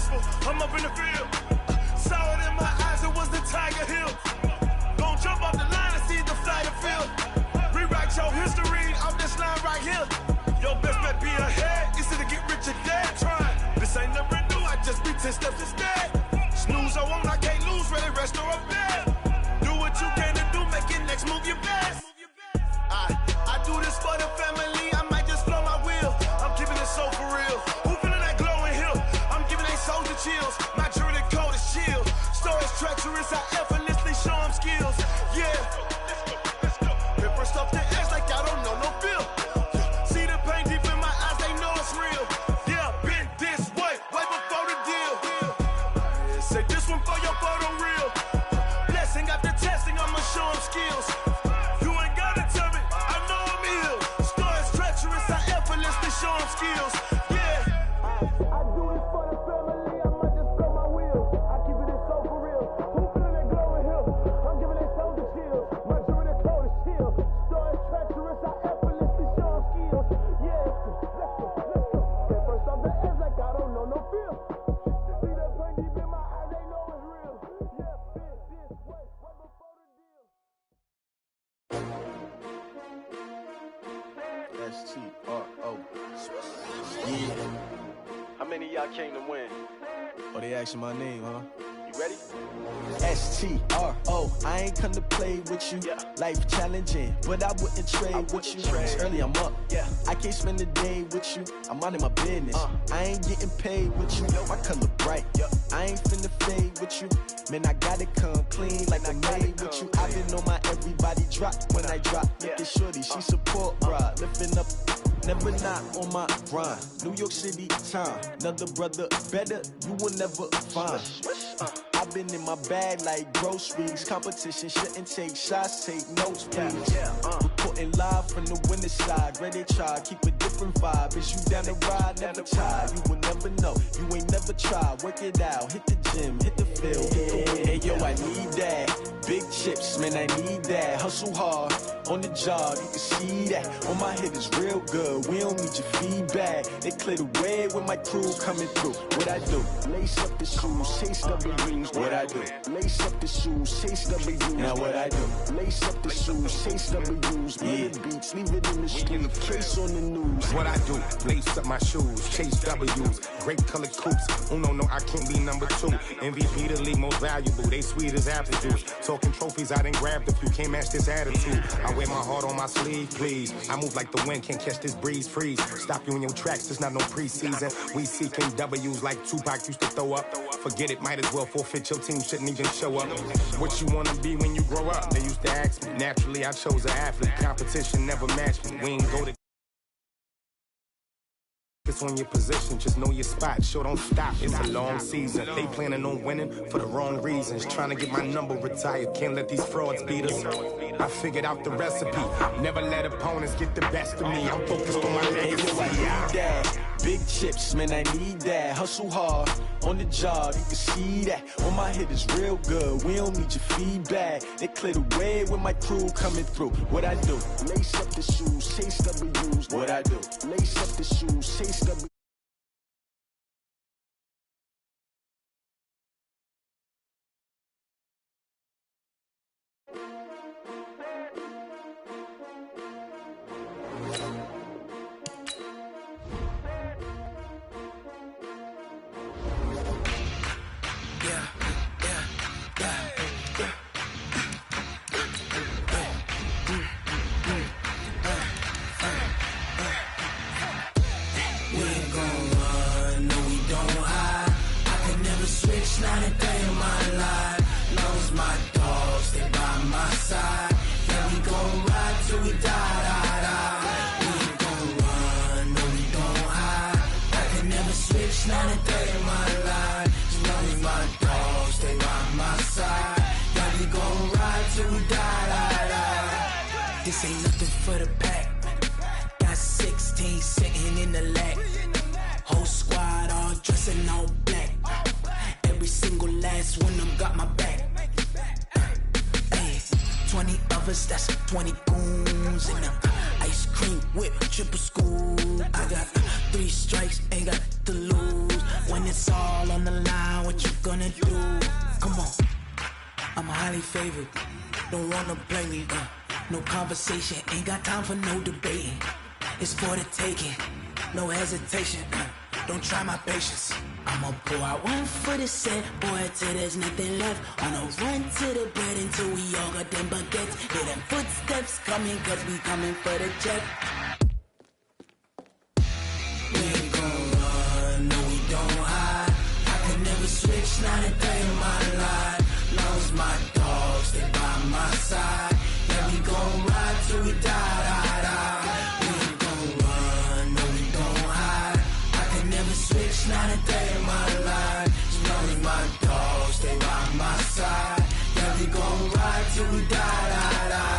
successful. I'm up in the field. Saw it in my eyes, it was the Tiger Hill. Gon' jump off the line and see the fly the field. Rewrite your history off this line right here. Your best bet be ahead, instead of get rich or dead. Try. This ain't never new, I just be 10 steps instead. Snooze or won't, I can't lose, ready, rest or a bed. Do what you can to do, make your next move your best. I do this for the family, I might just blow my wheel. I'm keeping it so for real. Who feeling that glowing hill? I'm giving they soldier chills. My jewelry coat is chill. Stories treacherous, I effortlessly show them skills. Yeah. Let's go. Hit first off the edge like I don't know no feel. See the pain deep in my eyes, they know it's real. Yeah, been this way before the deal. Say this one for your photo reel. Blessing after testing, I'ma show them skills. You ain't gotta tell me, I know I'm ill. Stories treacherous, I effortlessly show them skills. Yeah. I do this for the family, I might just blow my wheel. I keep it so for real. Who feeling that glowing hill? I'm giving they soldier chills. My jewelry coat is chill. Stories treacherous, I effortlessly show them skills. Yeah. Let's go. Get first off the edge like I don't know no feel. See that pain deep in my eyes, they know it's real. Yeah, been this way before the deal. S-T-R-O. Yeah. How many of y'all came to win? Oh, they asking my name, huh? You ready? S-T-R-O. I ain't come to play with you. Yeah. Life challenging, but I wouldn't trade with you. It's early, I'm up. Yeah. I can't spend the day with you. I'm minding my business. I ain't getting paid with you. My color bright. I ain't finna fade with you. Man, I gotta come clean like I made with you. I've been on my everybody drop when I drop. Look at shorty, she support rod. Lifting up, never not on my grind. New York City time. Another brother better, you will never find. I've been in my bag like groceries. Competition shouldn't take shots, take notes, please. Reporting live from the winter side. Ready to try, keep a different vibe. Is you down the ride, never tired. You will never know, you ain't never tried. Work it out, hit the gym, hit the field. Hey yo, I need that. Big chips, man, I need that. Hustle hard, on the job, you can see that. On my head is real good, we don't need your feedback. They clear the way with my crew coming through. What I do? Lace up the shoes, chase W's. What I do? Lace up the shoes, chase W's. Now what I do? Lace up the shoes, chase W's. Yeah. Beats, leave it in the street, case on the news. What I do? Lace up my shoes, chase W's. Grape colored coops. Uno, no, I can't be number 2. MVP the league most valuable. They sweet as apple juice. Talking trophies, I didn't grab the few. Can't match this attitude. I wear my heart on my sleeve, please. I move like the wind, can't catch this breeze, freeze. Stop you in your tracks, there's not no preseason. We seeking W's like Tupac used to throw up. Forget it, might as well forfeit, your team shouldn't even show up. What you wanna be when you grow up? They used to ask me. Naturally, I chose an athlete. Competition never matched me. We ain't go to it's on your position, just know your spot. Sure, don't stop, it's a long season. They planning on winning for the wrong reasons. Trying to get my number retired, can't let these frauds beat us. I figured out the recipe, never let opponents get the best of me. I'm focused on my legacy. I need that. Big chips, man, I need that. Hustle hard, on the job, you can see that. On my head is real good, we don't need your feedback. They clear the way with my crew coming through. What I do? Lace up the shoes, chase W's. What I do? Lace up the shoes, chase W's. Not a day in my life. Knows my dogs, they by my side. Yeah, we gon' ride till we die. We ain't gon' run, no, we don't hide. I can never switch, not a day in my life. Knows my dogs, they by my side. Yeah, we gon' ride till we die. This ain't nothing for the pack. Got 16 sitting in the lap. Whole squad all dressing all black. Every single last one of them got my back. Ay, 20 of us, that's 20 goons in them. Ice cream whip, triple scoop. I got 3 strikes, ain't got to lose. When it's all on the line, what you gonna do? Come on, I'm highly favored. Don't wanna play me, no conversation. Ain't got time for no debating. It's for the taking, no hesitation. Don't try my patience. I'ma pour out one for the set, boy, till there's nothing left. On a run to the bread until we all got them baguettes. Hear them footsteps coming, cause we coming for the check. We ain't gon' run, no we don't hide. I can never switch, not a day in my life. Long as my dogs, they by my side. Yeah, we gon' ride till we die, die, die. We ain't gon' run, no we don't hide. I can never switch, not a day in my life. As long as my dogs, stay by my side. Yeah, we gon' ride till we die, die, die.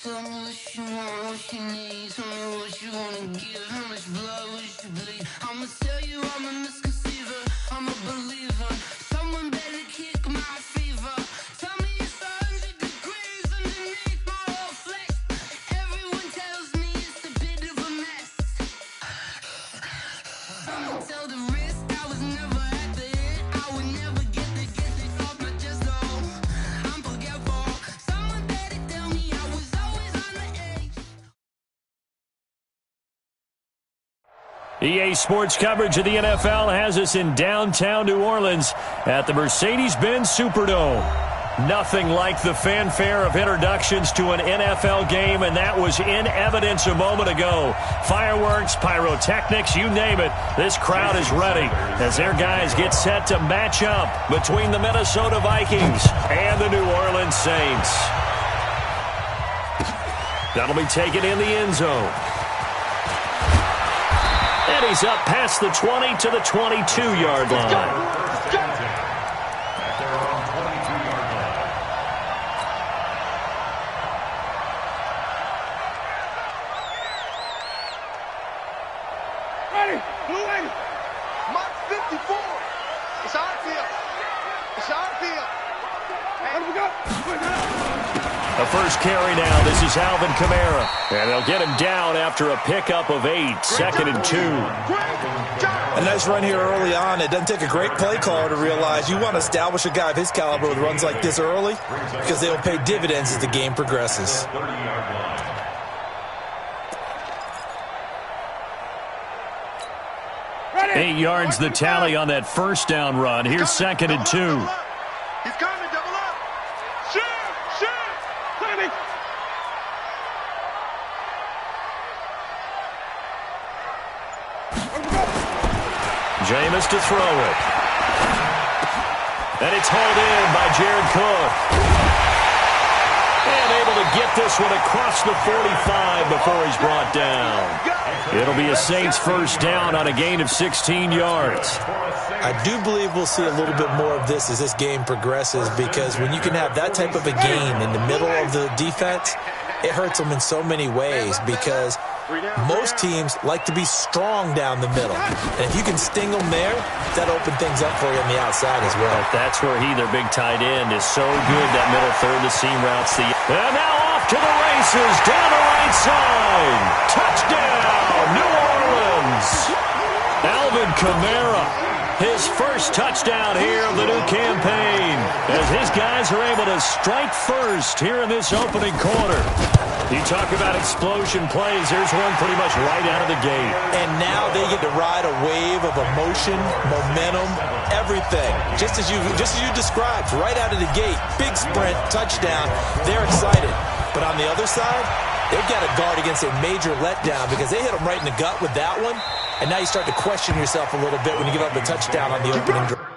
Tell me what you want, what you need. Tell me what you wanna give. How much blood would you bleed? I'ma tell you I'm a misconceiver. I'm a believer. Someone better kick my fever. Tell me it's 100 degrees underneath my whole flesh. Everyone tells me it's a bit of a mess. I'ma tell the risk I was never at the end. I would never get this off my chest. Oh, I'm forgetful. Someone better tell me I was always on the edge. EA Sports coverage of the NFL has us in downtown New Orleans at the Mercedes-Benz Superdome. Nothing like the fanfare of introductions to an NFL game, and that was in evidence a moment ago. Fireworks, pyrotechnics, you name it. This crowd is ready as their guys get set to match up between the Minnesota Vikings and the New Orleans Saints. That'll be taken in the end zone. And he's up past the 20 to the 22-yard line. Ready, blue 80, Mark 54. It's our field. It's our field. Let we go. The first carry now. This is Alvin Kamara. And they'll get him down after a pickup of 8. 2nd and 2. A nice run here early on. It doesn't take a great play caller to realize you want to establish a guy of his caliber with runs like this early because they'll pay dividends as the game progresses. 8 yards the tally on that first down run. Here's 2nd and 2. He's coming, double up. Shoot, planning. Jameis to throw it. And it's hauled in by Jared Cook. And able to get this one across the 45 before he's brought down. It'll be a Saints first down on a gain of 16 yards. I do believe we'll see a little bit more of this as this game progresses, because when you can have that type of a gain in the middle of the defense, it hurts them in so many ways, because most teams like to be strong down the middle. And if you can sting them there, that opens things up for you on the outside as well. That's where their big tight end, is so good, that middle third, the seam routes. And now off to the races, down the right side. Touchdown, New Orleans. Alvin Kamara, his first touchdown here of the new campaign, as his guys are able to strike first here in this opening quarter. You talk about explosion plays. Here's one pretty much right out of the gate. And now they get to ride a wave of emotion, momentum, everything. Just as you described, right out of the gate. Big sprint, touchdown. They're excited. But on the other side, they've got to guard against a major letdown, because they hit them right in the gut with that one. And now you start to question yourself a little bit when you give up a touchdown on the opening drive.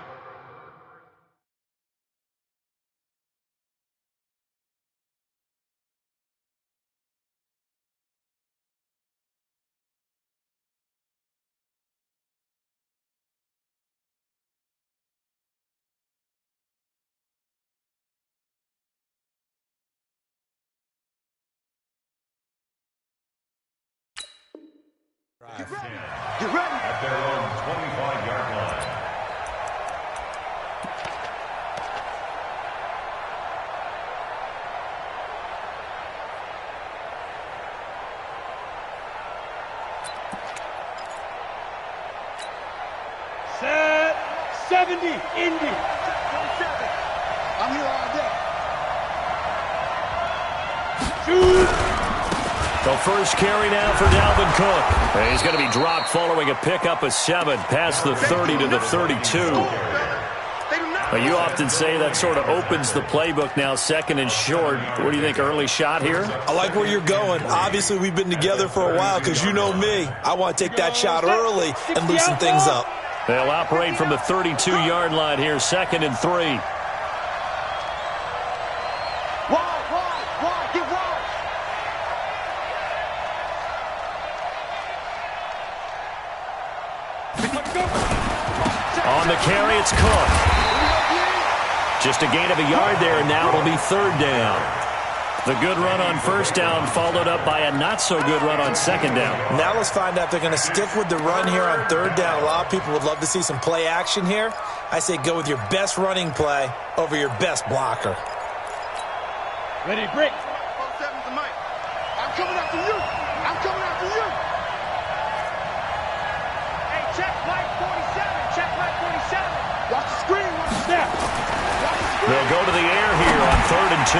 Get ready. At their own 25-yard line. Set 70, Indy. 27. I'm here all day. Shoot. The first carry now for Dalvin Cook. And he's going to be dropped following a pickup of 7 past the 30 to the 32. You often say that sort of opens the playbook now, 2nd and short. What do you think, early shot here? I like where you're going. Obviously, we've been together for a while because you know me. I want to take that shot early and loosen things up. They'll operate from the 32-yard line here, 2nd and 3. On the carry, it's Cook. Just a gain of a yard there, and now it'll be 3rd down. The good run on 1st down followed up by a not-so-good run on 2nd down. Now let's find out if they're going to stick with the run here on 3rd down. A lot of people would love to see some play action here. I say go with your best running play over your best blocker. Ready, break. 47's the mic. I'm coming after you. I'm coming after you. Hey, check Mike 47. Check Mike 47. Watch the screen. Watch the snap. They'll go to the air here on 3rd and 2.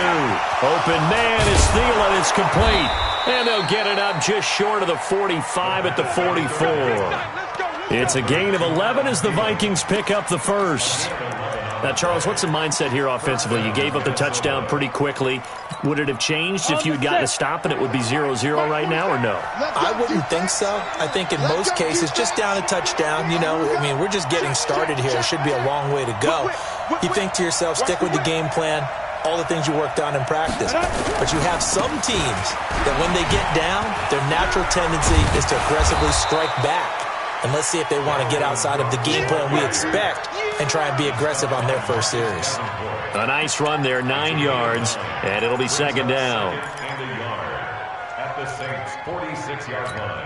Open man is Thielen. It's complete. And they'll get it up just short of the 45 at the 44. It's a gain of 11 as the Vikings pick up the first. Now, Charles, what's the mindset here offensively? You gave up the touchdown pretty quickly. Would it have changed if you had gotten a stop and it would be 0-0 right now, or no? I wouldn't think so. I think in most cases, just down a touchdown, you know, I mean, we're just getting started here. It should be a long way to go. You think to yourself, stick with the game plan, all the things you worked on in practice. But you have some teams that when they get down, their natural tendency is to aggressively strike back. And let's see if they want to get outside of the game plan we expect and try and be aggressive on their first series. A nice run there, 9 yards, and it'll be 2nd down. At the Saints' 46-yard line.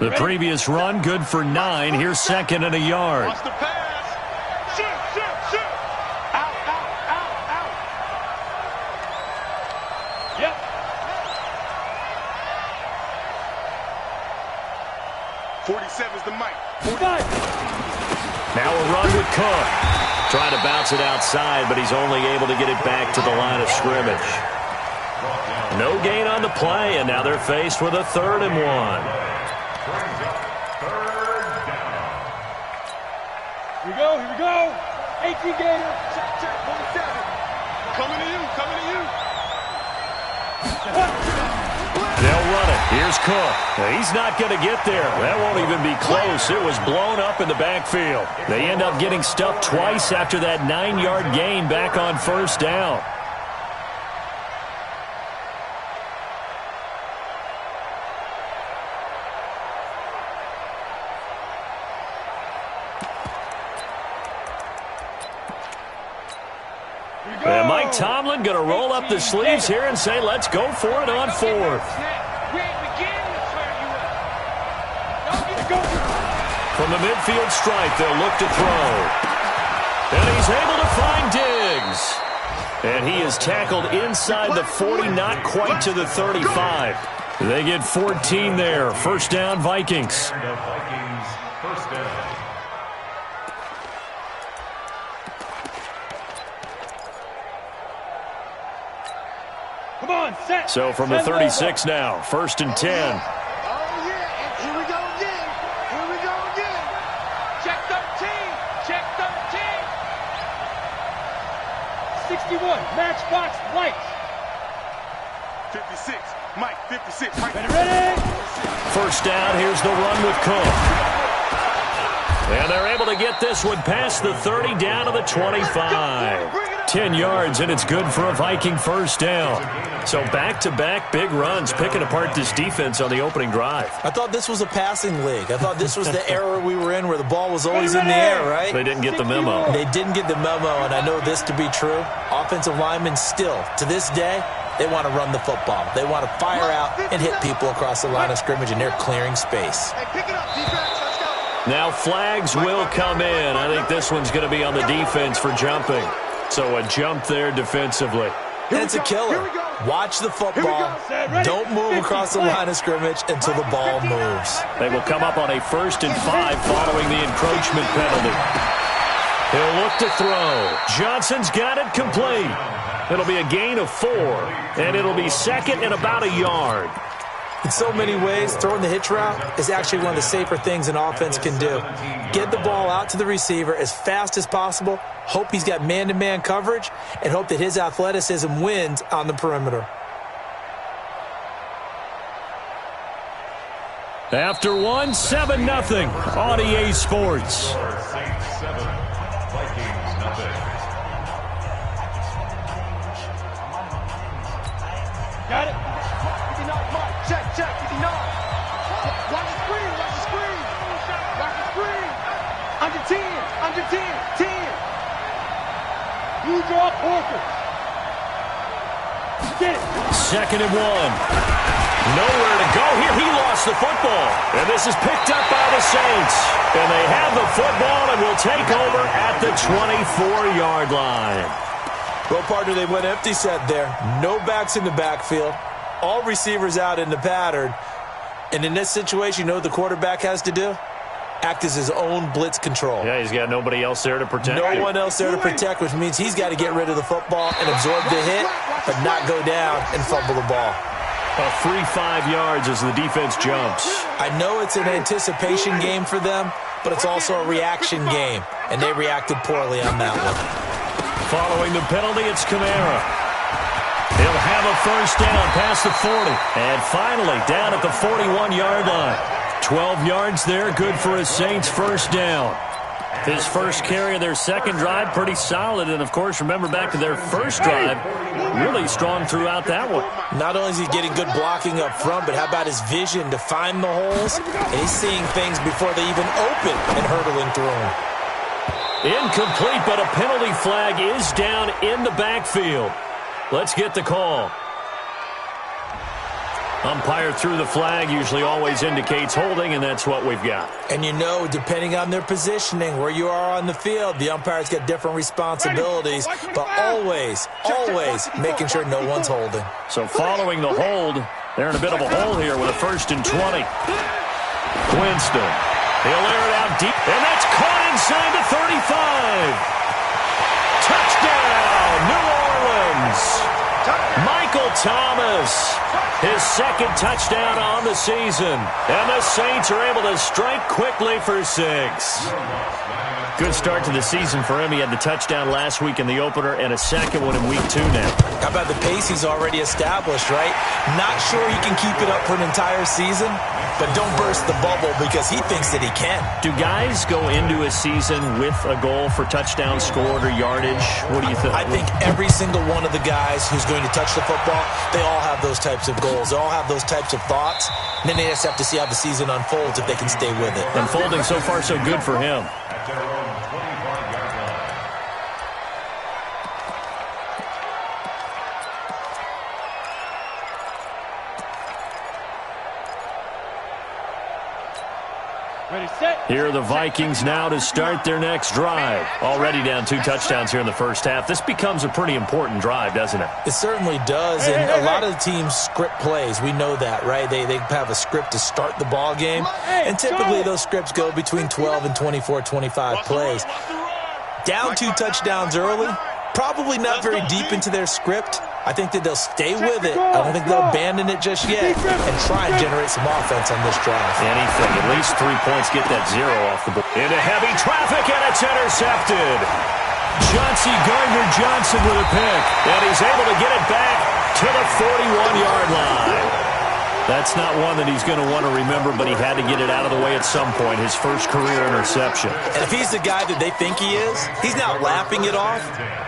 The previous run, good for 9. Here's 2nd and a yard. Watch the pass. Shoot, shoot, shoot. Out, out, out, out. Yep. .47's the mic. 45. Now a run with Cook. Trying to bounce it outside, but he's only able to get it back to the line of scrimmage. No gain on the play, and now they're faced with a 3rd and 1. Here we go, here we go. 18 gainer. Check, check, 47. Coming to you, coming to you. They'll run it. Here's Cook. He's not going to get there. That won't even be close. It was blown up in the backfield. They end up getting stuffed twice after that 9-yard gain back on 1st down. And Mike Tomlin going to roll up the sleeves here and say, let's go for it on 4th. From the midfield stripe, they'll look to throw. And he's able to find Diggs. And he is tackled inside the 40, not quite to the 35. They get 14 there. 1st down, Vikings. First down. Come on, set. So from the 36 now, 1st and 10. Oh, yeah. Here we go again. Here we go again. Check 13. Check 13. 61. Matchbox lights. 56. Mike, 56. Mike. Ready? 1st down, here's the run with Cook. And they're able to get this one past the 30 down to the 25. 10 yards, and it's good for a Viking 1st down. So back-to-back big runs, picking apart this defense on the opening drive. I thought this was a passing league. I thought this was the era we were in where the ball was always in the air, right? They didn't get the memo. They didn't get the memo, and I know this to be true. Offensive linemen still, to this day, They want to run the football. They want to fire out and hit people across the line of scrimmage, and they're clearing space. Hey, pick it up, defense. Let's go. Now flags will come in. I think this one's going to be on the defense for jumping. So a jump there defensively. And it's a killer. Watch the football. Don't move across the line of scrimmage until the ball moves. They will come up on a 1st and 5 following the encroachment penalty. He'll look to throw. Johnson's got it complete. It'll be a gain of 4, and it'll be 2nd and about a yard. In so many ways, throwing the hitch route is actually one of the safer things an offense can do. Get the ball out to the receiver as fast as possible, hope he's got man-to-man coverage, and hope that his athleticism wins on the perimeter. After 1, 7-0 on EA Sports. Got it. 59, Mike. Check, 59. Watch the screen, watch the screen. Watch the screen. Under 10, 10. You draw Porter. Get it. 2nd and 1. Nowhere to go here. He lost the football. And this is picked up by the Saints. And they have the football and will take over at the 24-yard line. Well, partner, they went empty set there. No backs in the backfield. All receivers out in the pattern. And in this situation, you know what the quarterback has to do? Act as his own blitz control. Yeah, he's got nobody else there to protect. No one else there to protect, which means he's got to get rid of the football and absorb the hit, but not go down and fumble the ball. A free 5 yards as the defense jumps. I know it's an anticipation game for them, but it's also a reaction game, and they reacted poorly on that one. Following the penalty, it's Kamara. He'll have a 1st down past the 40. And finally, down at the 41-yard line. 12 yards there, good for a Saints 1st down. His first carry of their 2nd drive, pretty solid. And, of course, remember back to their 1st drive, really strong throughout that one. Not only is he getting good blocking up front, but how about his vision to find the holes? And he's seeing things before they even open and hurdling through them. Incomplete, but a penalty flag is down in the backfield. Let's get the call. Umpire threw the flag, usually always indicates holding, and that's what we've got. And you know, depending on their positioning, where you are on the field, the umpire's got different responsibilities, but always making sure no one's holding. So following the hold, they're in a bit of a hole here with a 1st and 20. Winston. He'll air it out deep, and that's caught inside the 35. Touchdown, New Orleans. Michael Thomas, his 2nd touchdown on the season. And the Saints are able to strike quickly for 6. Good start to the season for him. He had the touchdown last week in the opener and a 2nd one in week 2 now. How about the pace he's already established, right? Not sure he can keep it up for an entire season, but don't burst the bubble because he thinks that he can. Do guys go into a season with a goal for touchdowns scored or yardage? What do you think? I think every single one of the guys who's going to touch the football, they all have those types of goals. They all have those types of thoughts. And then they just have to see how the season unfolds if they can stay with it. Unfolding so far so good for him. Here are the Vikings now to start their next drive. Already down 2 touchdowns here in the 1st half. This becomes a pretty important drive, doesn't it? It certainly does, and a lot of the teams script plays. We know that, right? They have a script to start the ball game, and typically those scripts go between 12 and 24, 25 plays. Down 2 touchdowns early, probably not very deep into their script. I think that they'll stay with it. I don't think they'll abandon it just yet and try and generate some offense on this drive. Anything. At least 3 points. Get that 0 off the board. Into heavy traffic, and it's intercepted. Chauncey Gardner-Johnson with a pick, and he's able to get it back to the 41-yard line. That's not one that he's going to want to remember, but he had to get it out of the way at some point, his first career interception. And if he's the guy that they think he is, he's not laughing it off,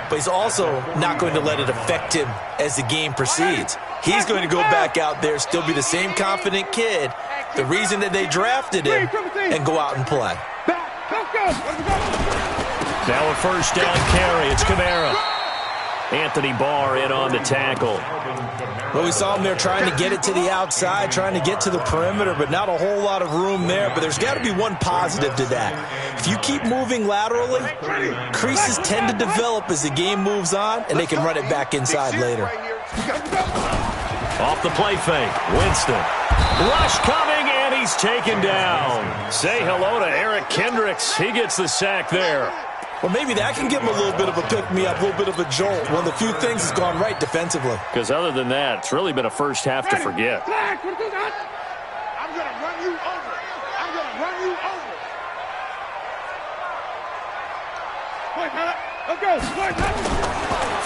but he's also not going to let it affect him as the game proceeds. He's going to go back out there, still be the same confident kid, the reason that they drafted him, and go out and play. Now a 1st down carry. It's Kamara. Anthony Barr in on the tackle. Well, we saw him there trying to get it to the outside, trying to get to the perimeter, but not a whole lot of room there. But there's got to be one positive to that. If you keep moving laterally, creases tend to develop as the game moves on, and they can run it back inside later. Off the play fake, Winston. Rush coming, and he's taken down. Say hello to Eric Kendricks. He gets the sack there. Well, maybe that can give him a little bit of a pick-me-up, a little bit of a jolt. One of the few things that's gone right defensively. Because other than that, it's really been a first half to forget. I'm going to run you over. I'm going to run you over.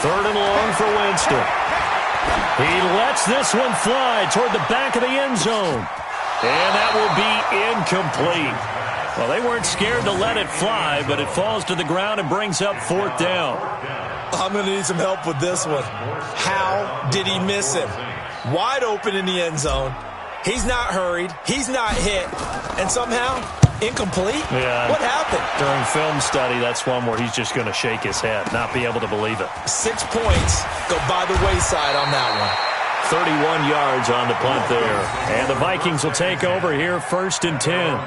Third and long for Winston. He lets this one fly toward the back of the end zone. And that will be incomplete. Well, they weren't scared to let it fly, but it falls to the ground and brings up fourth down. I'm going to need some help with this one. How did he miss him? Wide open in the end zone. He's not hurried. He's not hit. And somehow, incomplete? Yeah. What happened? During film study, that's one where he's just going to shake his head, not be able to believe it. 6 points go by the wayside on that one. 31 yards on the punt there. And the Vikings will take over here, 1st and 10.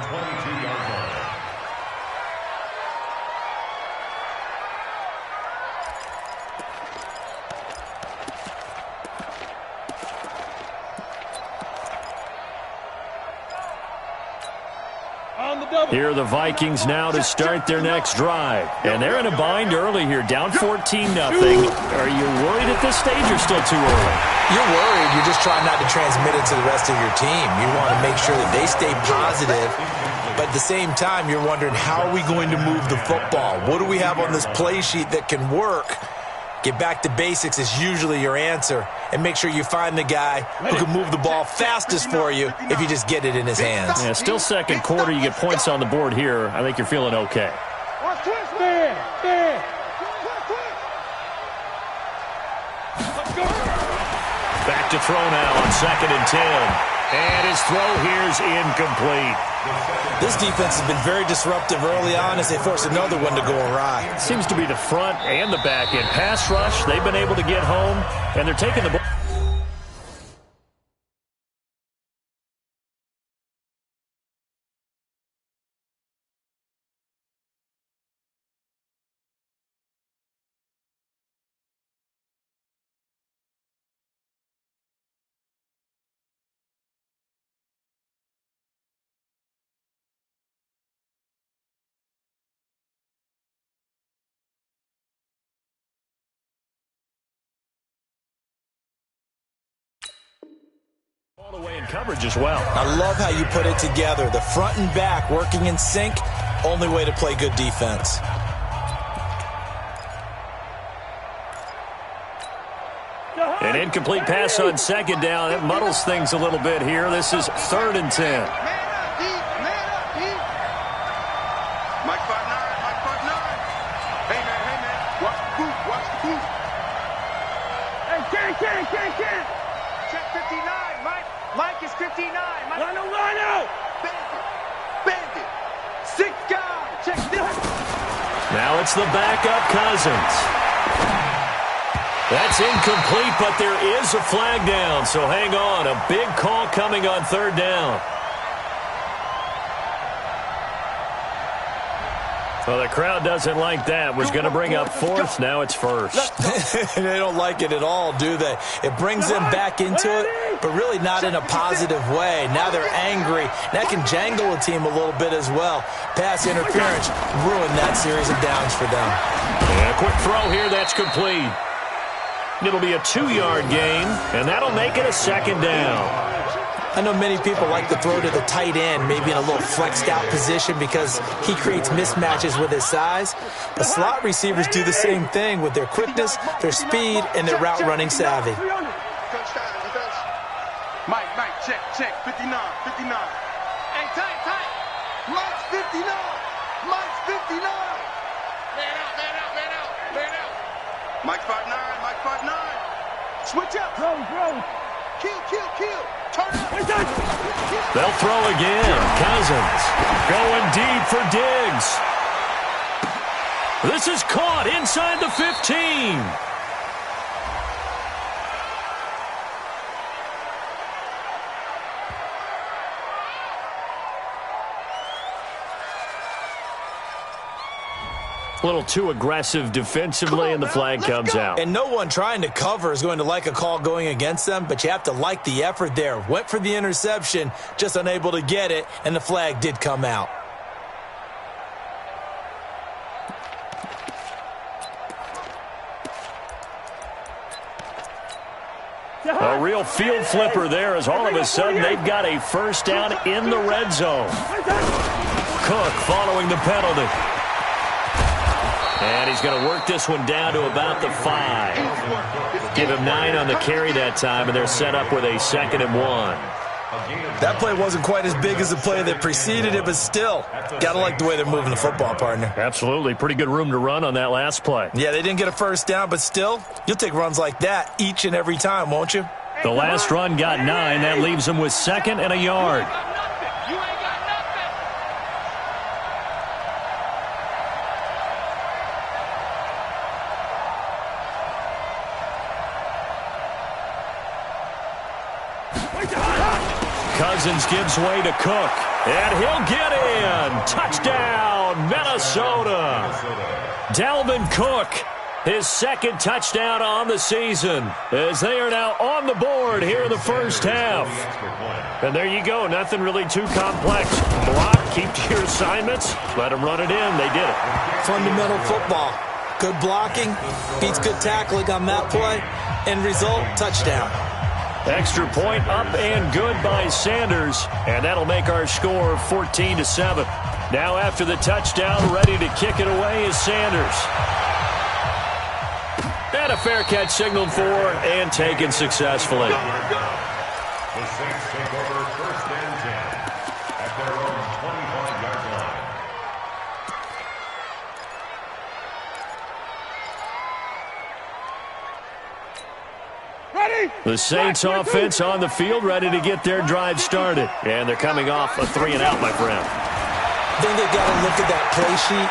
Here are the Vikings now to start their next drive. And they're in a bind early here, down 14-0. Are you worried at this stage or still too early? You're worried. You're just trying not to transmit it to the rest of your team. You want to make sure that they stay positive. But at the same time, you're wondering, how are we going to move the football? What do we have on this play sheet that can work? Get back to basics is usually your answer. And make sure you find the guy who can move the ball fastest for you if you just get it in his hands. Yeah, still second quarter. You get points on the board here. I think you're feeling okay. Back to throw now on 2nd and 10. And his throw here is incomplete. This defense has been very disruptive early on as they force another one to go awry. Seems to be the front and the back end. Pass rush, they've been able to get home, and they're taking the ball. All the way in coverage as well. I love how you put it together. The front and back working in sync. Only way to play good defense. An incomplete pass on 2nd down. That muddles things a little bit here. This is 3rd and 10. Check 59, Mike. Mike is 59. Line out. Bandit. 6 guys. Check this. Now it's the backup Cousins. That's incomplete, but there is a flag down, so hang on. A big call coming on 3rd down. Well, the crowd doesn't like that. Was going to bring up 4th. Now it's 1st. They don't like it at all, do they? It brings them back into it, but really not in a positive way. Now they're angry. That can jangle a team a little bit as well. Pass interference ruined that series of downs for them. And a quick throw here. That's complete. It'll be a 2-yard gain, and that'll make it a 2nd down. I know many people like to throw to the tight end, maybe in a little flexed out position because he creates mismatches with his size. But slot receivers do the same thing with their quickness, their speed, and their route running savvy. Mike, check. 59. Hey, tight. Mike's 59. Mike's 59. Man out. Mike 5'9. Switch up. Throw. Kill. Turn up. They'll throw again. Cousins going deep for Diggs. This is caught inside the 15. A little too aggressive defensively, and the flag comes out. And no one trying to cover is going to like a call going against them, but you have to like the effort there. Went for the interception, just unable to get it, and the flag did come out. A real field flipper there as all of a sudden they've got a first down in the red zone. Cook following the penalty. And he's going to work this one down to about the 5. Give him 9 on the carry that time, and they're set up with a 2nd and 1. That play wasn't quite as big as the play that preceded it, but still, got to like the way they're moving the football, partner. Absolutely. Pretty good room to run on that last play. Yeah, they didn't get a first down, but still, you'll take runs like that each and every time, won't you? The last run got 9. That leaves him with 2nd and a yard. Cousins gives way to Cook, and he'll get in. Touchdown, Minnesota. Dalvin Cook, his 2nd touchdown on the season, as they are now on the board here in the first half. And there you go, nothing really too complex. Block, keep to your assignments, let them run it in. They did it. Fundamental football. Good blocking, beats good tackling on that play. End result, touchdown. Extra point up and good by Sanders, and that'll make our score 14-7. Now after the touchdown, ready to kick it away is Sanders. And a fair catch signaled for and taken successfully. The Saints take over 1st and 10 at their own 25-yard line. The Saints offense on the field, ready to get their drive started. And they're coming off a 3-and-out, my friend. I think they've got to look at that play sheet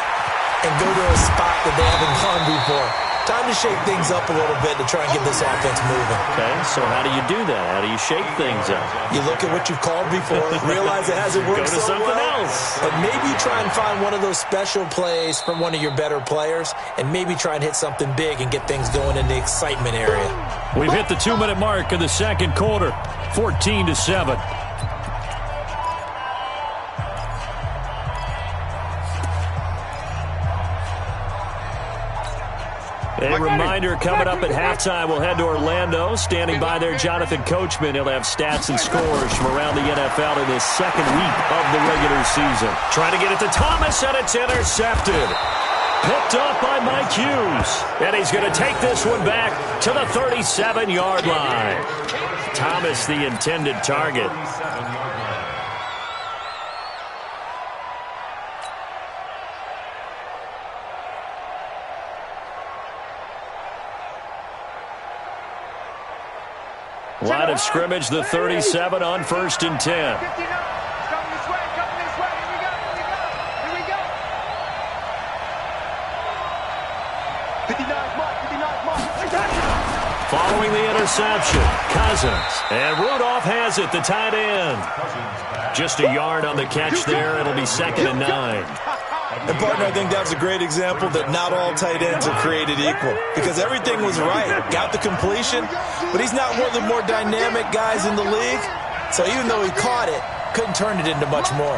and go to a spot that they haven't gone before. Time to shake things up a little bit to try and get this offense moving. Okay, so how do you do that? How do you shake things up? You look at what you've called before, realize it hasn't worked so well. Go to something else. And maybe try and find one of those special plays from one of your better players, and maybe try and hit something big and get things going in the excitement area. We've hit the 2-minute mark of the second quarter, 14-7. A reminder coming up at halftime, we'll head to Orlando. Standing by there, Jonathan Coachman. He'll have stats and scores from around the NFL in this second week of the regular season. Trying to get it to Thomas, and it's intercepted. Picked up by Mike Hughes. And he's going to take this one back to the 37-yard line. Thomas, the intended target. Line of scrimmage, the 37 on 1st and 10. Following the interception, Cousins. And Rudolph has it, the tight end. Just a yard on the catch there. It'll be 2nd and 9. And, partner, I think that was a great example that not all tight ends are created equal, because everything was right. Got the completion, but he's not one of the more dynamic guys in the league. So even though he caught it, couldn't turn it into much more.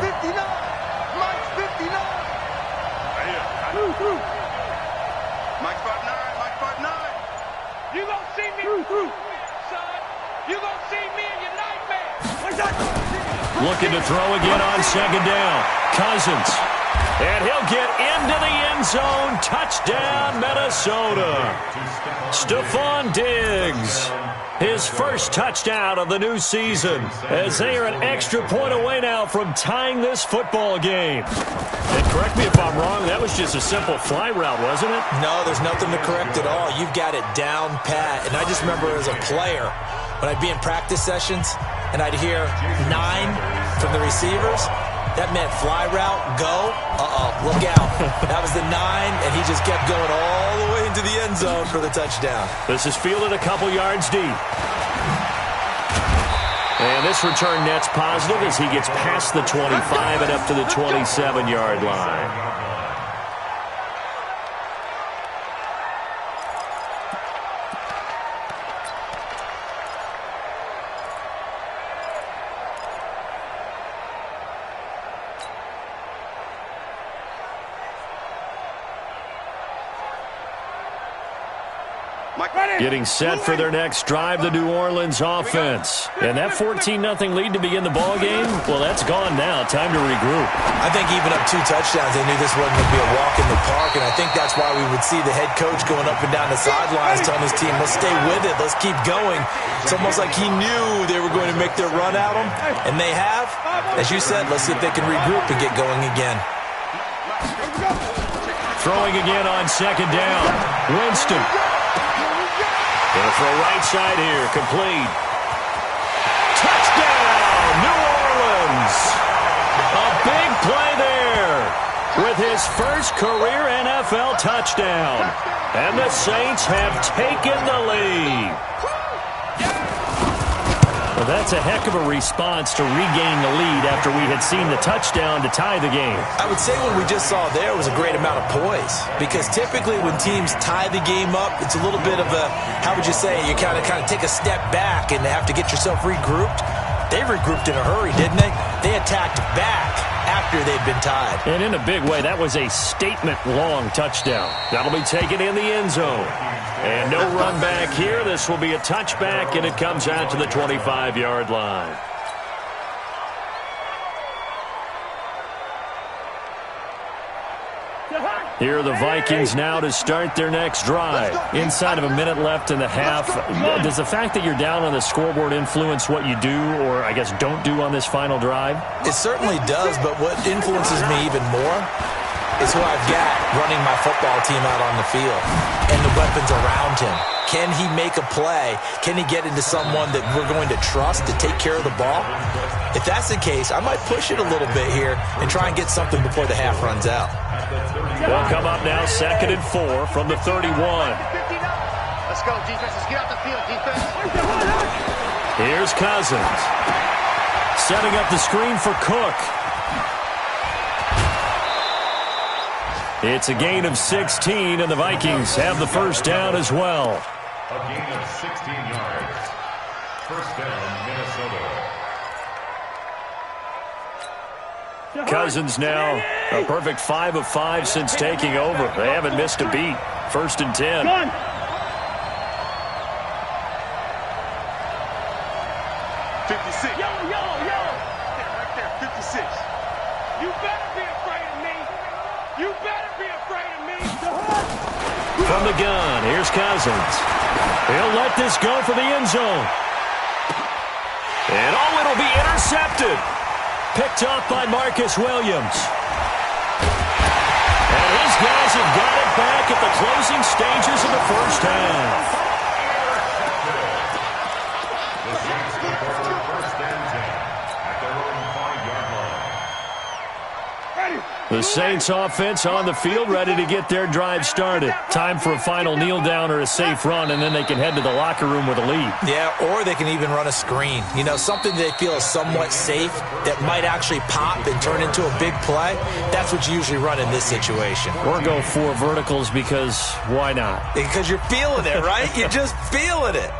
Mike 5'9", You gonna see me, son. You gonna see me in your nightmare. Looking to throw again on 2nd down. Cousins. And he'll get into the end zone. Touchdown, Minnesota. Stephon Diggs. His first touchdown of the new season, as they are an extra point away now from tying this football game. And correct me if I'm wrong, that was just a simple fly route, wasn't it? No, there's nothing to correct at all. You've got it down pat. And I just remember as a player, when I'd be in practice sessions, and I'd hear 9 from the receivers, that meant fly route, go, look out. That was the 9, and he just kept going all the way into the end zone for the touchdown. This is fielded a couple yards deep. And this return net's positive as he gets past the 25 and up to the 27-yard line. Getting set for their next drive, the New Orleans offense. And that 14-0 lead to begin the ball game, well, that's gone now. Time to regroup. I think even up 2 touchdowns, they knew this wasn't going to be a walk in the park, and I think that's why we would see the head coach going up and down the sidelines telling his team, let's stay with it, let's keep going. It's almost like he knew they were going to make their run at him, and they have. As you said, let's see if they can regroup and get going again. Throwing again on second down. Winston. Gonna throw right side here. Complete. Touchdown, New Orleans. A big play there with his first career NFL touchdown. And the Saints have taken the lead. Well, that's a heck of a response to regain the lead after we had seen the touchdown to tie the game. I would say what we just saw there was a great amount of poise, because typically when teams tie the game up, it's a little bit of a, how would you say, you kind of take a step back and have to get yourself regrouped. They regrouped in a hurry, didn't they? They attacked back after they'd been tied. And in a big way, that was a statement-long touchdown. That'll be taken in the end zone. And no run back here. This will be a touchback, and it comes out to the 25-yard line. Here are the Vikings now to start their next drive. Inside of a minute left in the half. Does the fact that you're down on the scoreboard influence what you do, or I guess don't do on this final drive? It certainly does, but what influences me even more is who I've got running my football team out on the field and the weapons around him. Can he make a play? Can he get into someone that we're going to trust to take care of the ball? If that's the case, I might push it a little bit here and try and get something before the half runs out. They'll come up now 2nd and 4 from the 31. Let's go, defense. Let's get out the field, defense. Here's Cousins. Setting up the screen for Cook. It's a gain of 16, and the Vikings have the first down as well. A gain of 16 yards. First down, Minnesota. Cousins now a perfect 5 of 5 since taking over. They haven't missed a beat. 1st and 10. 56. Yo. Right there, 56. You better be afraid of me. You better be afraid of me. From the gun, here's Cousins. He'll let this go for the end zone. And it'll be intercepted. Picked off by Marcus Williams. And his guys have got it back at the closing stages of the first half. The Saints take over 1st and 10 at their own 5-yard line. The Saints offense on the field, ready to get their drive started. Time for a final kneel down or a safe run, and then they can head to the locker room with a lead. Yeah, or they can even run a screen. You know, something they feel is somewhat safe that might actually pop and turn into a big play. That's what you usually run in this situation. Or go 4 verticals, because why not? Because you're feeling it, right? You're just feeling it.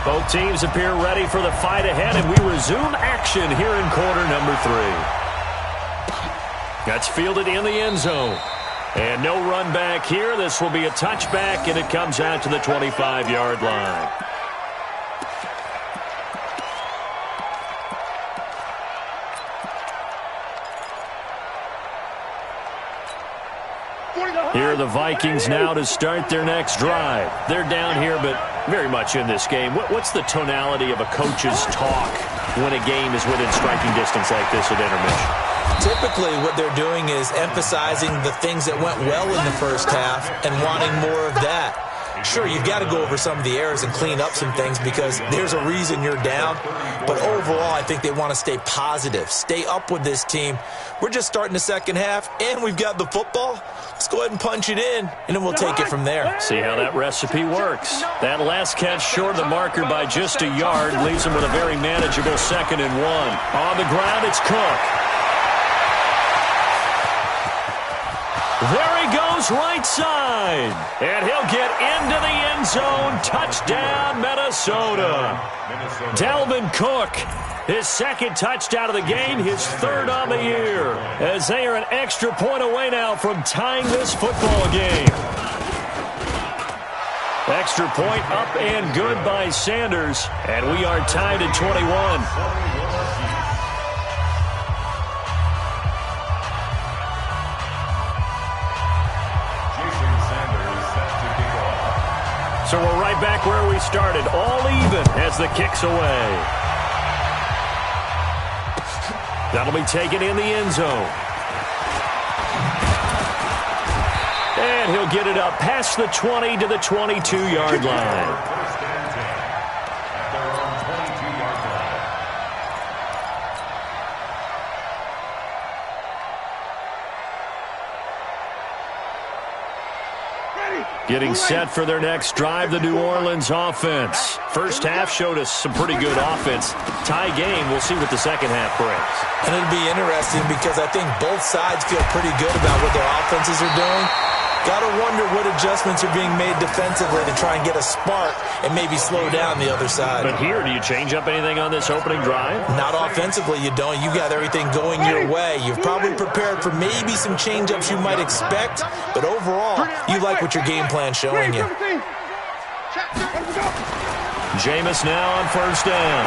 Both teams appear ready for the fight ahead, and we resume action here in quarter number 3. That's fielded in the end zone. And no run back here. This will be a touchback, and it comes out to the 25-yard line. Here are the Vikings now to start their next drive. They're down here, but very much in this game. What's the tonality of a coach's talk when a game is within striking distance like this at intermission? Typically, what they're doing is emphasizing the things that went well in the first half and wanting more of that. Sure, you've got to go over some of the errors and clean up some things because there's a reason you're down. But overall, I think they want to stay positive, stay up with this team. We're just starting the second half, and we've got the football. Let's go ahead and punch it in, and then we'll take it from there. See how that recipe works. That last catch short of the marker by just a yard leaves them with a very manageable 2nd and 1. On the ground, it's Cook. There he goes right side. And he'll get into the end zone. Touchdown, Minnesota. Dalvin Cook, his second touchdown of the game, his third on the year, as they are an extra point away now from tying this football game. Extra point up and good by Sanders, and we are tied at 21. So we're right back where we started, all even as the kick's away. That'll be taken in the end zone. And he'll get it up past the 20 to the 22-yard line. Getting set for their next drive, the New Orleans offense. First half showed us some pretty good offense. Tie game, we'll see what the second half brings. And it'll be interesting because I think both sides feel pretty good about what their offenses are doing. Got to wonder what adjustments are being made defensively to try and get a spark and maybe slow down the other side. But here, do you change up anything on this opening drive? Not offensively, you don't. You got everything going your way. You've probably prepared for maybe some change-ups you might expect, but overall, you like what your game plan's showing you. Jameis now on first down.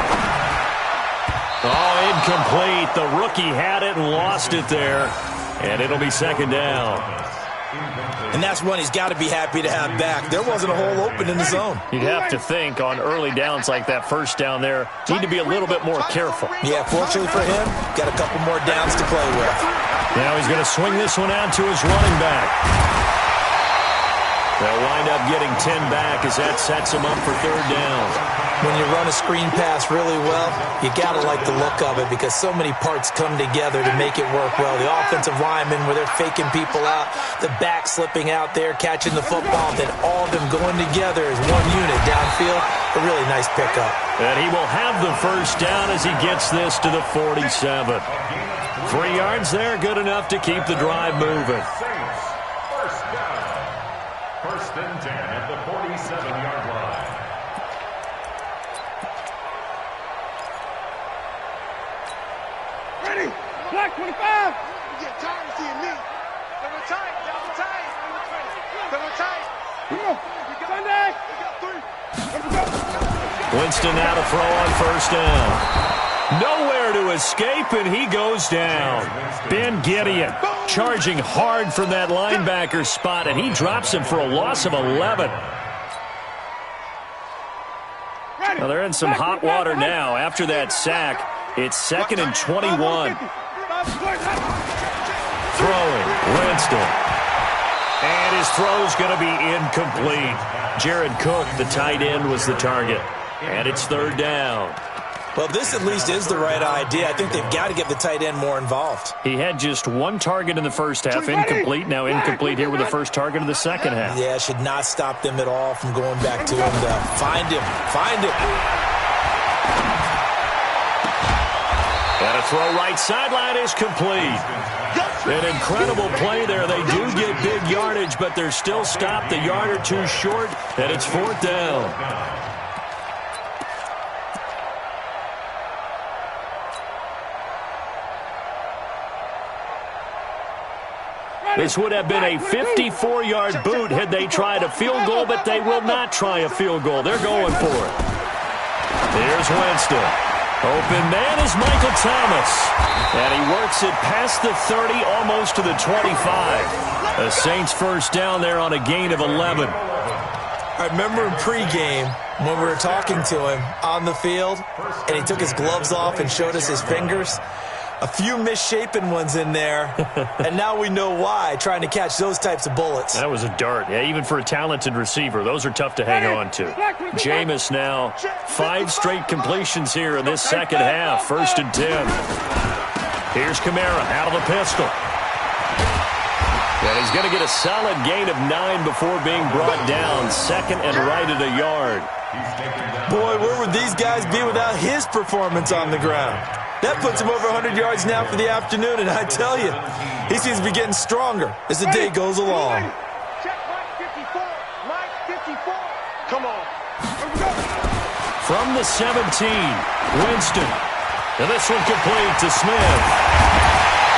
Oh, incomplete. The rookie had it and lost it there, and it'll be second down. And that's one he's got to be happy to have back. There wasn't a hole open in the zone. You'd have to think on early downs like that first down there, need to be a little bit more careful. Yeah, fortunately for him, got a couple more downs to play with. Now he's going to swing this one out to his running back. They'll wind up getting 10 back as that sets him up for third down. When you run a screen pass really well, you got to like the look of it because so many parts come together to make it work well. The offensive linemen, where they're faking people out, the back slipping out there, catching the football, then all of them going together as one unit downfield. A really nice pickup. And he will have the first down as he gets this to the 47. 3 yards there, good enough to keep the drive moving. First and 10 at the 47-yard line. Ready? Black 25. You get tired of seeing me. Double tight, double tight. Double tight. Come on. Sunday. We got 3. Winston now to throw on first down. Nowhere to escape, and he goes down. Ben Gideon charging hard from that linebacker spot, and he drops him for a loss of 11. Well, they're in some hot water now. After that sack, it's 2nd and 21. Throwing, Winston. And his throw's going to be incomplete. Jared Cook, the tight end, was the target. And it's third down. Well, this at least is the right idea. I think they've got to get the tight end more involved. He had just 1 target in the first half, incomplete. Now incomplete here with the first target of the second half. Yeah, should not stop them at all from going back to him to find him. Find him. And a throw right sideline is complete. An incredible play there. They do get big yardage, but they're still stopped a yard or 2 short, and it's 4th down. This would have been a 54-yard boot had they tried a field goal, but they will not try a field goal. They're going for it. Here's Winston. Open man is Michael Thomas. And he works it past the 30, almost to the 25. The Saints first down there on a gain of 11. I remember in pregame when we were talking to him on the field, and he took his gloves off and showed us his fingers. A few misshapen ones in there, and now we know why, trying to catch those types of bullets. That was a dart. Yeah, even for a talented receiver, those are tough to hang on to. Jameis now, 5 straight completions here in this second half. 1st and 10. Here's Kamara out of the pistol. And he's going to get a solid gain of 9 before being brought down. 2nd and right at a yard. Boy, where would these guys be without his performance on the ground? That puts him over 100 yards now for the afternoon, and I tell you, he seems to be getting stronger as the day goes along. Check Mike 54. Mike 54. Come on. From the 17, Winston. And this one complete to Smith.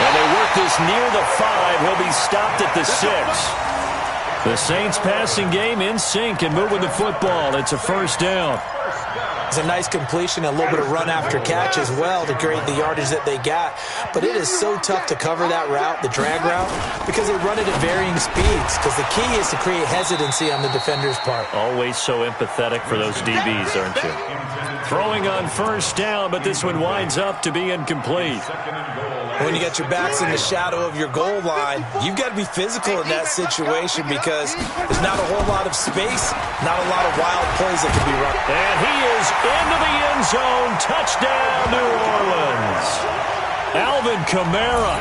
And they work this near the 5. He'll be stopped at the 6. The Saints passing game in sync and moving the football. It's a first down. It's a nice completion, a little bit of run after catch as well to create the yardage that they got. But it is so tough to cover that route, the drag route, because they run it at varying speeds. Because the key is to create hesitancy on the defender's part. Always so empathetic for those DBs, aren't you? Throwing on first down, but this one winds up to be incomplete. When you got your backs in the shadow of your goal line, you've got to be physical in that situation because there's not a whole lot of space, not a lot of wild plays that can be run. And he is into the end zone. Touchdown, New Orleans. Alvin Kamara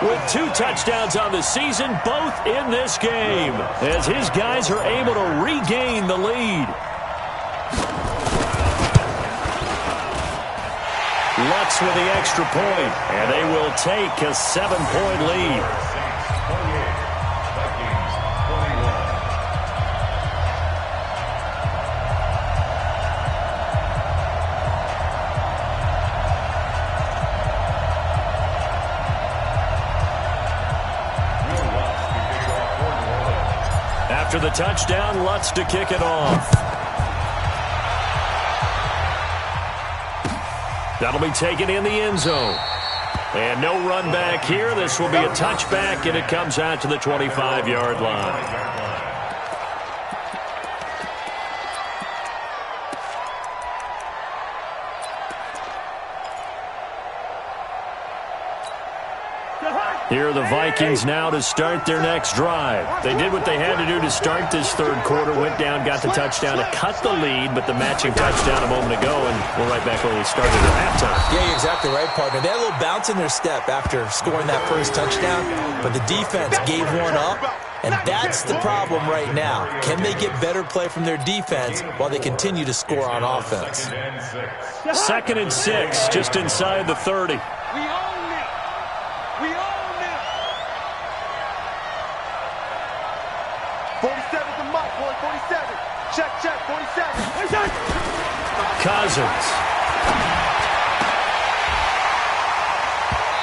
with 2 touchdowns on the season, both in this game, as his guys are able to regain the lead. Lutz with the extra point, and they will take a 7-point lead. After the touchdown, Lutz to kick it off. That'll be taken in the end zone. And no run back here. This will be a touchback, and it comes out to the 25-yard line. Here are the Vikings now to start their next drive. They did what they had to do to start this third quarter, went down, got the touchdown to cut the lead, but the matching touchdown a moment ago, and we're right back where we started at halftime. Yeah, you're exactly right, partner. They had a little bounce in their step after scoring that first touchdown, but the defense gave one up, and that's the problem right now. Can they get better play from their defense while they continue to score on offense? 2nd and 6, just inside the 30. We own it. We own it. 47 to Mike, boy, 47. Check, 47. Cousins.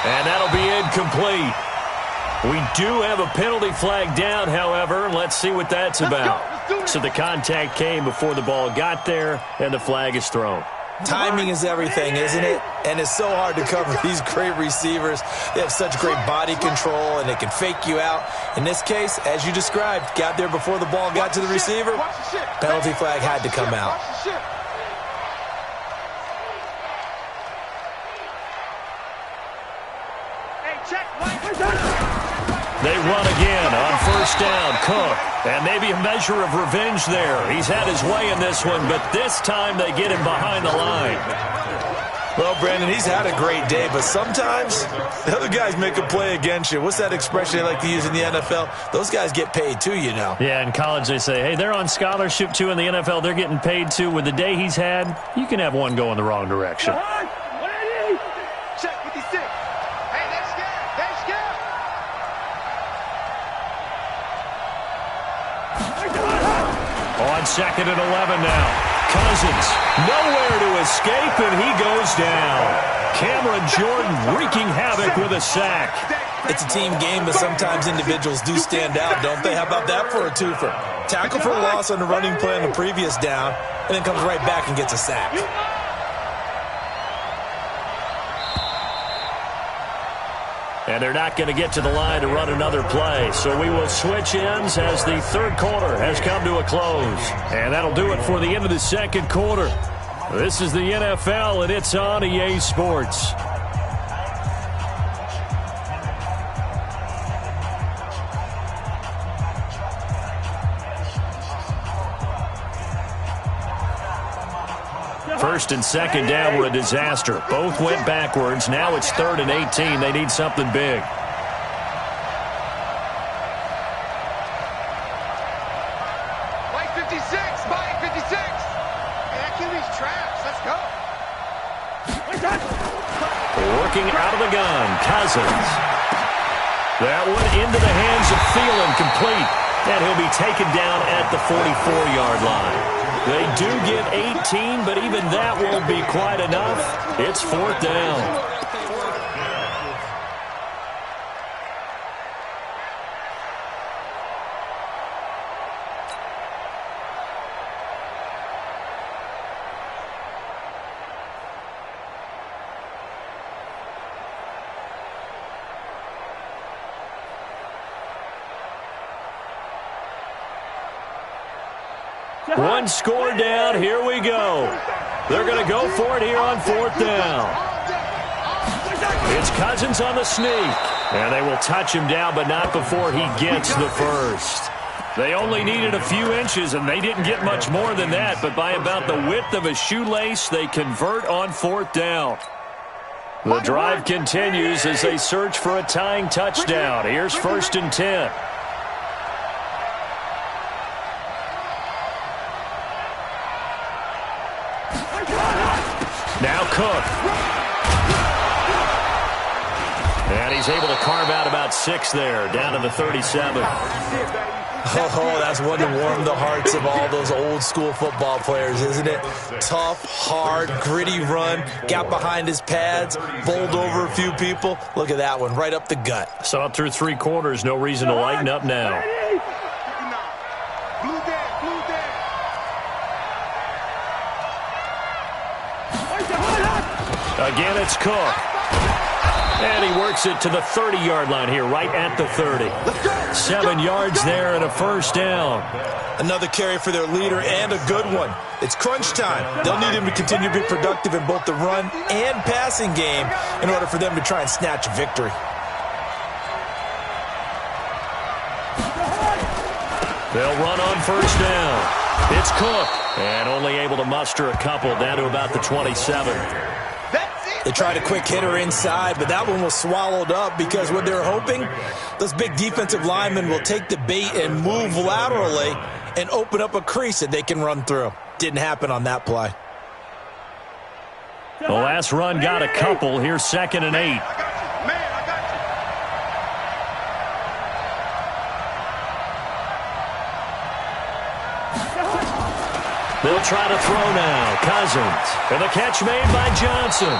And that'll be incomplete. We do have a penalty flag down, however. Let's see what that's about. So the contact came before the ball got there, and the flag is thrown. Timing is everything, isn't it? And it's so hard to cover these great receivers. They have such great body control, and they can fake you out. In this case, as you described, got there before the ball got to the receiver. Penalty flag had to come out. They run again on first down. Cook. And maybe a measure of revenge there. He's had his way in this one, but this time they get him behind the line. Well, Brandon, he's had a great day, but sometimes the other guys make a play against you. What's that expression they like to use in the NFL? Those guys get paid too, you know. Yeah, in college they say, hey, they're on scholarship too. In the NFL, they're getting paid too. With the day he's had, you can have one go in the wrong direction. Check 56. Hey, that's good. That's good. On 2nd and 11 now. Cousins, nowhere to escape, and he goes down. Cameron Jordan wreaking havoc with a sack. It's a team game, but sometimes individuals do stand out, don't they? How about that for a twofer? Tackle for a loss on the running play on the previous down, and then comes right back and gets a sack. And they're not going to get to the line to run another play. So we will switch ends as the third quarter has come to a close. And that'll do it for the end of the second quarter. This is the NFL, and it's on EA Sports. First and second down were a disaster. Both went backwards. Now it's 3rd and 18. They need something big. Mike 56. Mike 56. Hey, that QB's trash. Let's go. looking out of the gun. Cousins. That one into the hands of Thielen, complete. And he'll be taken down at the 44-yard line. They do get 18, but even that won't be quite enough. It's 4th down. One score down. Here we go. They're going to go for it here on 4th down. It's Cousins on the sneak. And they will touch him down, but not before he gets the first. They only needed a few inches, and they didn't get much more than that. But by about the width of a shoelace, they convert on 4th down. The drive continues as they search for a tying touchdown. Here's 1st and 10. Now Cook. And he's able to carve out about 6 there, down to the 37. Oh, that's one to warm the hearts of all those old-school football players, isn't it? Tough, hard, gritty run, got behind his pads, bowled over a few people. Look at that one, right up the gut. Saw it through 3 quarters, no reason to lighten up now. Again, it's Cook. And he works it to the 30-yard line here, right at the 30. 7 yards there and a 1st down. Another carry for their leader and a good one. It's crunch time. They'll need him to continue to be productive in both the run and passing game in order for them to try and snatch a victory. They'll run on 1st down. It's Cook. And only able to muster a couple down to about the 27. They tried a quick hitter inside, but that one was swallowed up because what they're hoping, those big defensive linemen will take the bait and move laterally and open up a crease that they can run through. Didn't happen on that play. The last run got a couple. Here's 2nd and 8. They'll try to throw now. Cousins. And the catch made by Johnson.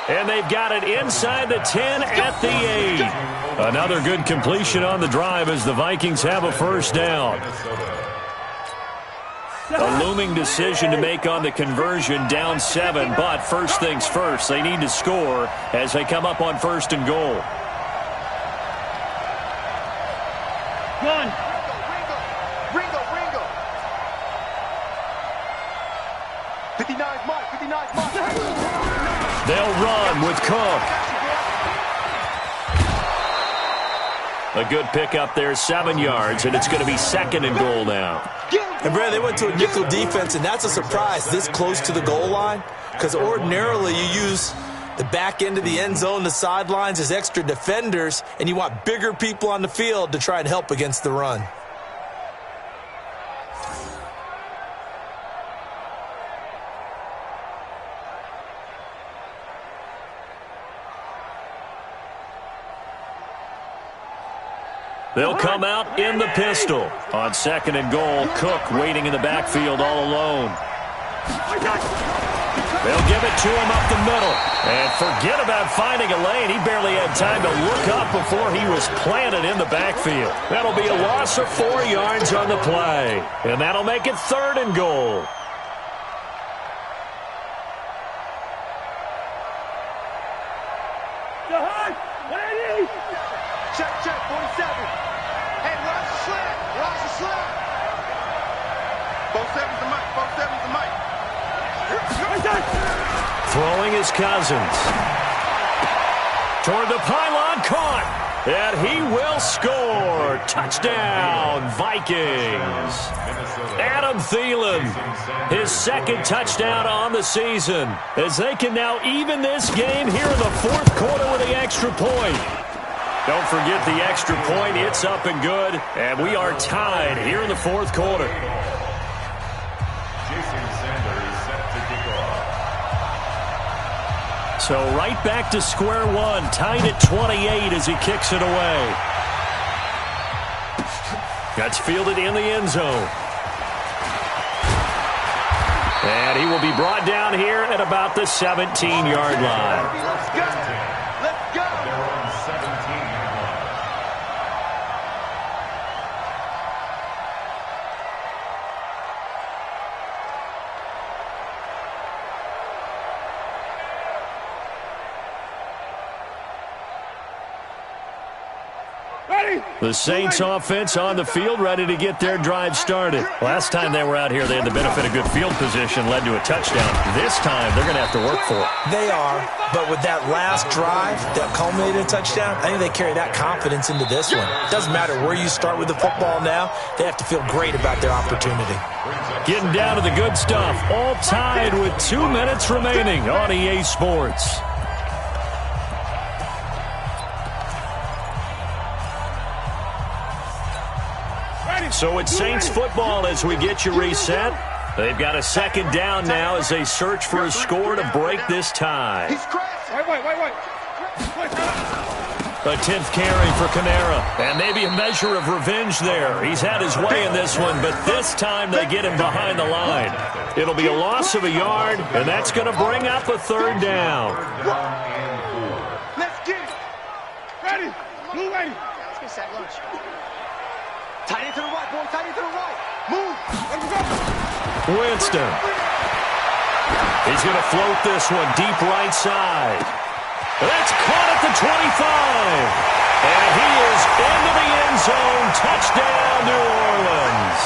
And they've got it inside the 10 at the 8. Another good completion on the drive as the Vikings have a 1st down. A looming decision to make on the conversion, down 7. But first things first, they need to score as they come up on 1st and goal. One. Ringo. 59's Mike. They'll run with Cook. A good pickup there, 7 yards, and it's going to be 2nd and goal now. And Brad, they went to a nickel defense, and that's a surprise this close to the goal line, because ordinarily you use the back end of the end zone, the sidelines as extra defenders, and you want bigger people on the field to try and help against the run. They'll come out in the pistol. On 2nd and goal, Cook waiting in the backfield all alone. They'll give it to him up the middle. And forget about finding a lane. He barely had time to look up before he was planted in the backfield. That'll be a loss of 4 yards on the play. And that'll make it 3rd and goal. Check, 47. Hey, watch the slant. Both sevens to Mike. Throwing is Cousins. Toward the pylon, caught. And he will score. Touchdown, Vikings. Adam Thielen, his 2nd touchdown on the season, as they can now even this game here in the 4th quarter with the extra point. Don't forget the extra point. It's up and good. And we are tied here in the 4th quarter. So right back to square one, tied at 28 as he kicks it away. That's fielded in the end zone. And he will be brought down here at about the 17-yard line. Let's go. Let's go. They're on 17-yard line. The Saints offense on the field, ready to get their drive started. Last time they were out here, they had the benefit of good field position, led to a touchdown. This time, they're going to have to work for it. They are, but with that last drive that culminated in a touchdown, I think they carry that confidence into this one. It doesn't matter where you start with the football now. They have to feel great about their opportunity. Getting down to the good stuff, all tied with 2 minutes remaining on EA Sports. So it's Saints football as we get you reset. They've got a second down now as they search for a score to break this tie. Wait. A 10th carry for Kamara. And maybe a measure of revenge there. He's had his way in this one, but this time they get him behind the line. It'll be a loss of a yard, and that's going to bring up a third down. Let's get it. Ready. Blue ready. Let's get set lunch. Tight end to the right, boy. Tight end to the right. Move. Let's go. Winston. He's going to float this one deep right side. That's caught at the 25. And he is into the end zone. Touchdown, New Orleans.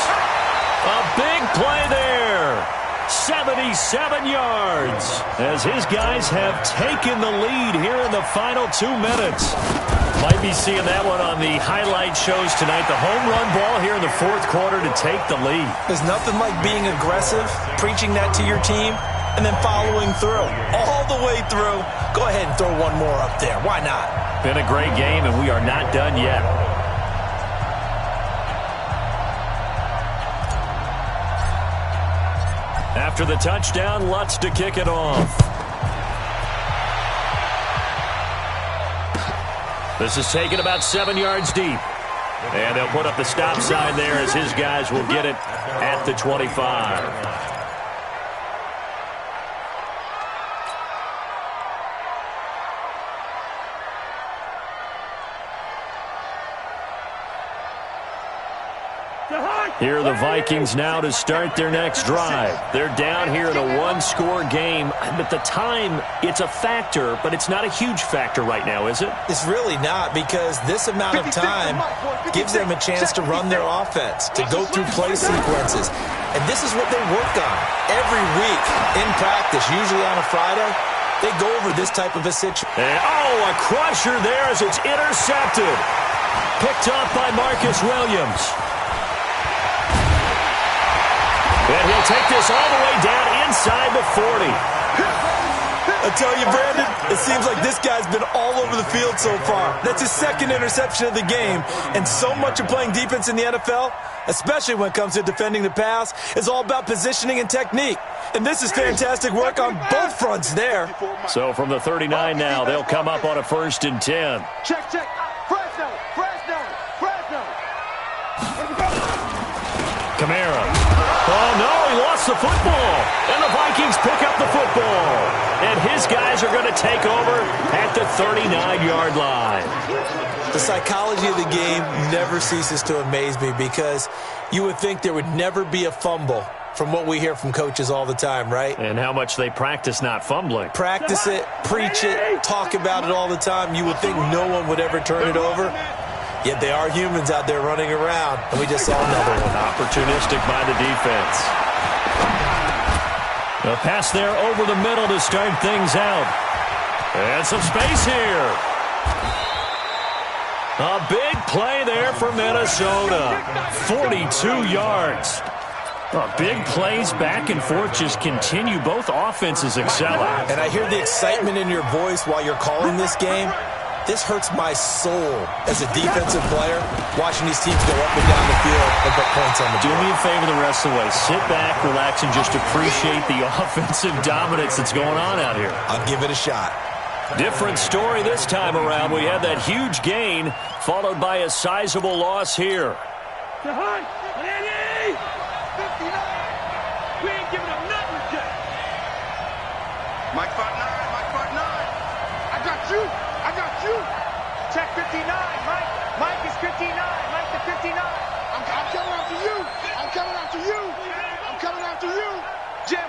A big play there. 77 yards as his guys have taken the lead here in the final 2 minutes. Might be seeing that one on the highlight shows tonight. The home run ball here in the fourth quarter to take the lead. There's nothing like being aggressive, preaching that to your team, and then following through. All the way through. Go ahead and throw one more up there. Why not? Been a great game, and we are not done yet. After the touchdown, Lutz to kick it off. This is taken about 7 yards deep. And they'll put up the stop sign there as his guys will get it at the 25. Here are the Vikings now to start their next drive. They're down here in a one-score game. But the time, it's a factor, but it's not a huge factor right now, is it? It's really not, because this amount of time gives them a chance to run their offense, to go through play sequences. And this is what they work on every week in practice, usually on a Friday. They go over this type of a situation. Oh, a crusher there as it's intercepted. Picked up by Marcus Williams. And he'll take this all the way down inside the 40. I tell you, Brandon, it seems like this guy's been all over the field so far. That's his second interception of the game. And so much of playing defense in the NFL, especially when it comes to defending the pass, is all about positioning and technique. And this is fantastic work on both fronts there. So from the 39 now, they'll come up on a 1st and 10. Check. Fresno. Kamara. Oh, no, he lost the football. And the Vikings pick up the football. And his guys are going to take over at the 39-yard line. The psychology of the game never ceases to amaze me, because you would think there would never be a fumble from what we hear from coaches all the time, right? And how much they practice not fumbling. Practice it, preach it, talk about it all the time. You would think no one would ever turn it over. Yet they are humans out there running around, and we just saw another one. Opportunistic by the defense. A pass there over the middle to start things out. And some space here. A big play there for Minnesota. 42 yards. Big plays back and forth just continue. Both offenses excel at. And I hear the excitement in your voice while you're calling this game. This hurts my soul as a defensive player, watching these teams go up and down the field and put points on the board. Do me a favor the rest of the way. Sit back, relax, and just appreciate the offensive dominance that's going on out here. I'll give it a shot. Different story this time around. We had that huge gain, followed by a sizable loss here. 59! We ain't giving up nothing today. Mike fought 9. Mike fought 9. I got you. I got you. Check 59. Mike is 59. Mike the 59. I'm coming after you. I'm coming after you. I'm coming after you. Jim.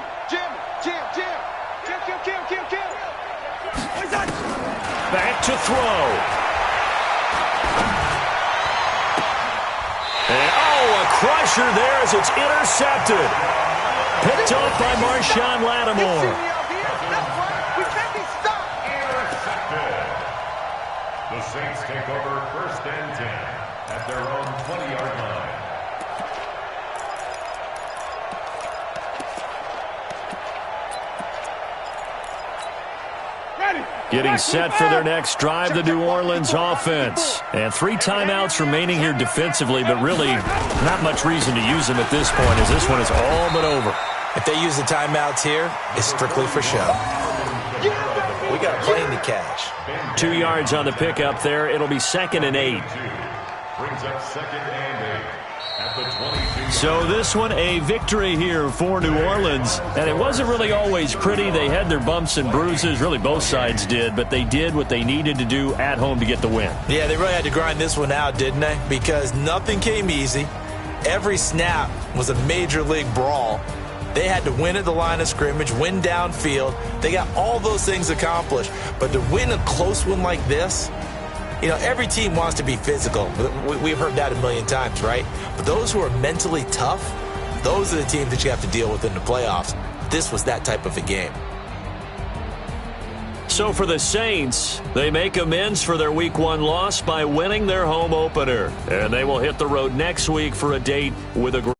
Kill. What's that? Back to throw. And, a crusher there as it's intercepted. Picked off by Marshawn Lattimore. We can't be stopped. Intercepted. The Saints take over 1st and 10 at their own 20-yard line. Getting set for their next drive, the New Orleans offense. And 3 timeouts remaining here defensively, but really not much reason to use them at this point as this one is all but over. If they use the timeouts here, it's strictly for show. We got a plane to cash. 2 yards on the pickup there. It'll be 2nd and 8. Brings up 2nd and 8 at the 22. So this one, a victory here for New Orleans. And it wasn't really always pretty. They had their bumps and bruises. Really, both sides did. But they did what they needed to do at home to get the win. Yeah, they really had to grind this one out, didn't they? Because nothing came easy. Every snap was a major league brawl. They had to win at the line of scrimmage, win downfield. They got all those things accomplished. But to win a close one like this, you know, every team wants to be physical. We've heard that a million times, right? But those who are mentally tough, those are the teams that you have to deal with in the playoffs. This was that type of a game. So for the Saints, they make amends for their Week 1 loss by winning their home opener. And they will hit the road next week for a date with a